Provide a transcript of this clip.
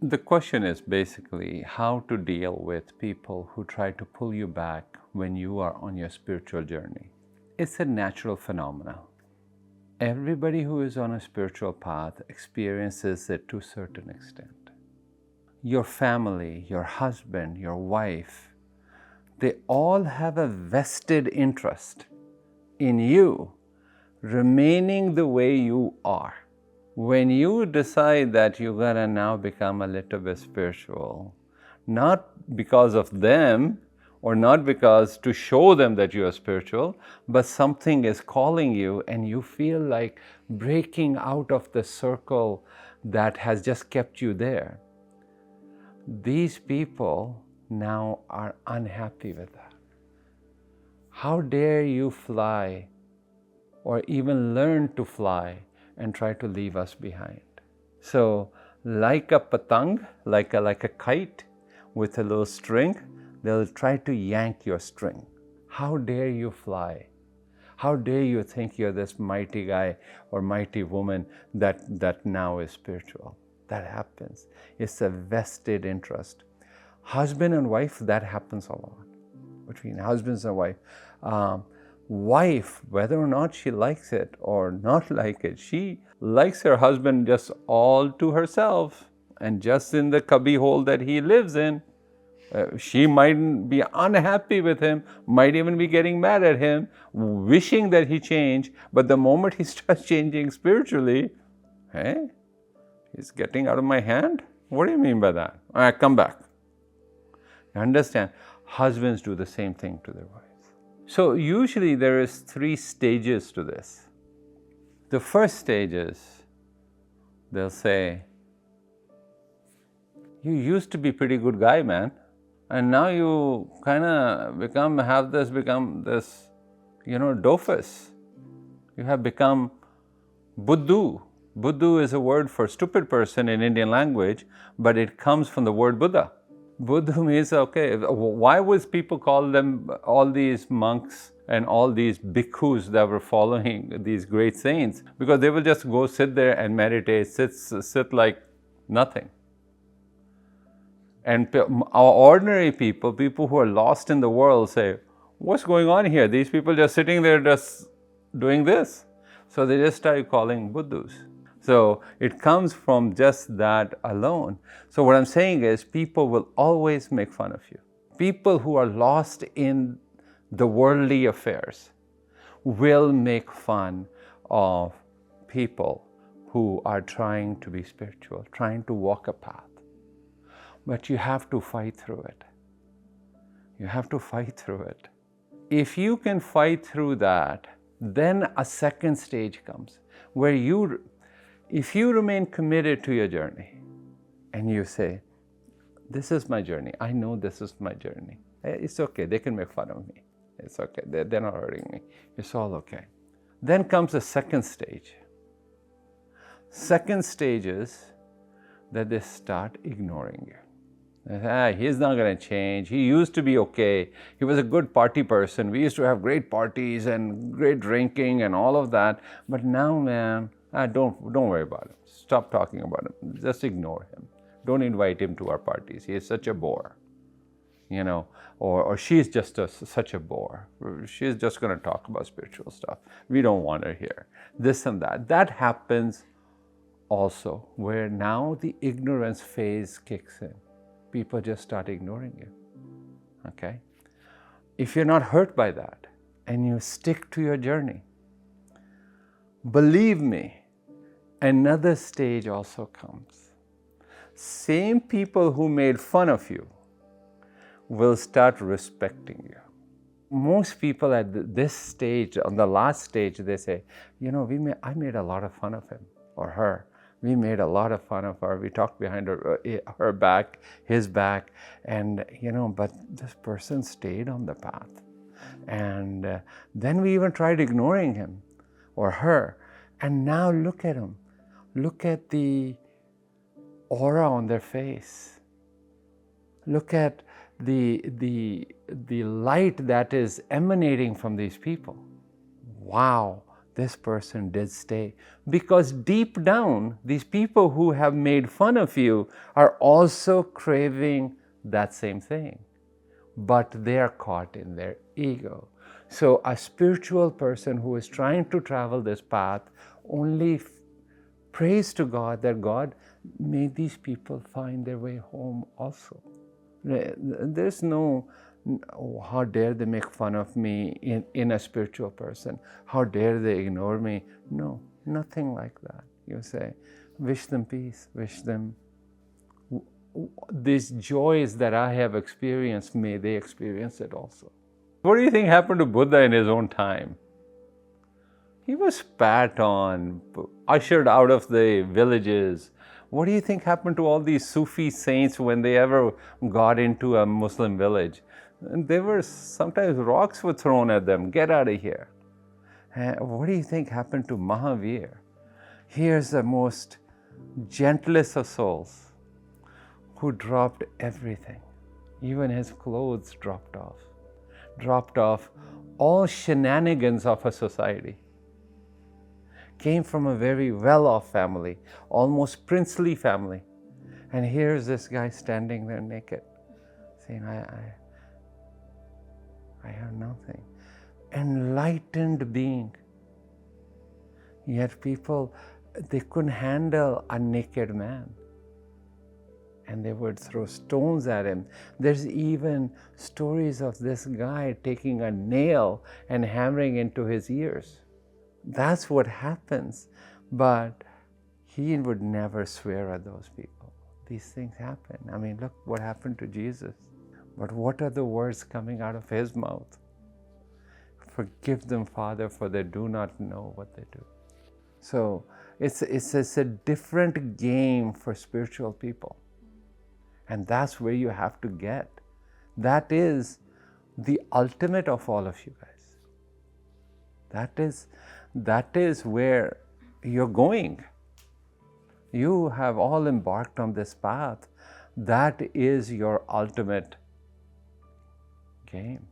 The question is basically how to deal with people who try to pull you back when you are on your spiritual journey. It's a natural phenomenon. Everybody who is on a spiritual path experiences it to a certain extent. Your family, your husband, your wife, they all have a vested interest in you remaining the way you are. When you decide that you're gonna now become a little bit spiritual, not because of them or not because to show them that you are spiritual, but something is calling you and you feel like breaking out of the circle that has just kept you there. These people now are unhappy with that. How dare you fly or even learn to fly and try to leave us behind? So like a patang, like a kite with a little string, they'll try to yank your string. How dare you fly? How dare you think you're this mighty guy or mighty woman that now is spiritual? That happens. It's a vested interest. Husband and wife, that happens a lot between husbands and wife. Wife, whether or not she likes it or not like it, she likes her husband just all to herself and just in the cubby hole that he lives in. She might be unhappy with him, might even be getting mad at him, wishing that he changed, but the moment he starts changing spiritually, hey, he's getting out of my hand? What do you mean by that? All right, come back. You understand? Husbands do the same thing to their wives. So usually there is 3 stages to this. The first stage is, they'll say, you used to be a pretty good guy, man. And now you kind of become this, dofus. You have become Buddhu. Buddhu is a word for stupid person in Indian language, but it comes from the word Buddha. Buddha means, okay, why would people call them, all these monks and all these bhikkhus that were following these great saints? Because they will just go sit there and meditate, sit like nothing. And our ordinary people who are lost in the world say, what's going on here? These people just sitting there just doing this. So they just started calling Buddhas. So it comes from just that alone. So what I'm saying is people will always make fun of you. People who are lost in the worldly affairs will make fun of people who are trying to be spiritual, trying to walk a path. But you have to fight through it. You have to fight through it. If you can fight through that, then a second stage comes where if you remain committed to your journey and you say, this is my journey, I know this is my journey. It's okay, they can make fun of me. It's okay, they're not hurting me. It's all okay. Then comes the second stage. Second stage is that they start ignoring you. He's not going to change. He used to be okay. He was a good party person. We used to have great parties and great drinking and all of that. But now, man, don't worry about him. Stop talking about him. Just ignore him. Don't invite him to our parties. He is such a bore. Or she's just such a bore. She's just going to talk about spiritual stuff. We don't want her here. This and that. That happens also, where now the ignorance phase kicks in. People just start ignoring you, okay? If you're not hurt by that and you stick to your journey, believe me, another stage also comes. Same people who made fun of you will start respecting you. Most people at this stage, on the last stage, they say, I made a lot of fun of him or her. We made a lot of fun of her. We talked behind her back, his back, and but this person stayed on the path. And then we even tried ignoring him or her. And now look at him. Look at the aura on their face. Look at the light that is emanating from these people. Wow, this person did stay. Because deep down, these people who have made fun of you are also craving that same thing, but they are caught in their ego. So a spiritual person who is trying to travel this path only prays to God that God, may these people find their way home also. There's no, oh, how dare they make fun of me in a spiritual person? How dare they ignore me? No, nothing like that. You say, wish them peace, wish them these joys that I have experienced, may they experience it also. What do you think happened to Buddha in his own time? He was spat on, ushered out of the villages. What do you think happened to all these Sufi saints when they ever got into a Muslim village? And they were, sometimes rocks were thrown at them, get out of here. What do you think happened to Mahavir? Here's the most gentlest of souls who dropped everything. Even his clothes dropped off all shenanigans of a society. Came from a very well-off family, almost princely family. And here's this guy standing there naked, saying, I have nothing. Enlightened being. Yet people, they couldn't handle a naked man. And they would throw stones at him. There's even stories of this guy taking a nail and hammering into his ears. That's what happens. But he would never swear at those people. These things happen. I mean, look what happened to Jesus. But what are the words coming out of his mouth? Forgive them, Father, for they do not know what they do. So it's a different game for spiritual people. And that's where you have to get. That is the ultimate of all of you guys. That is where you're going. You have all embarked on this path. That is your ultimate game.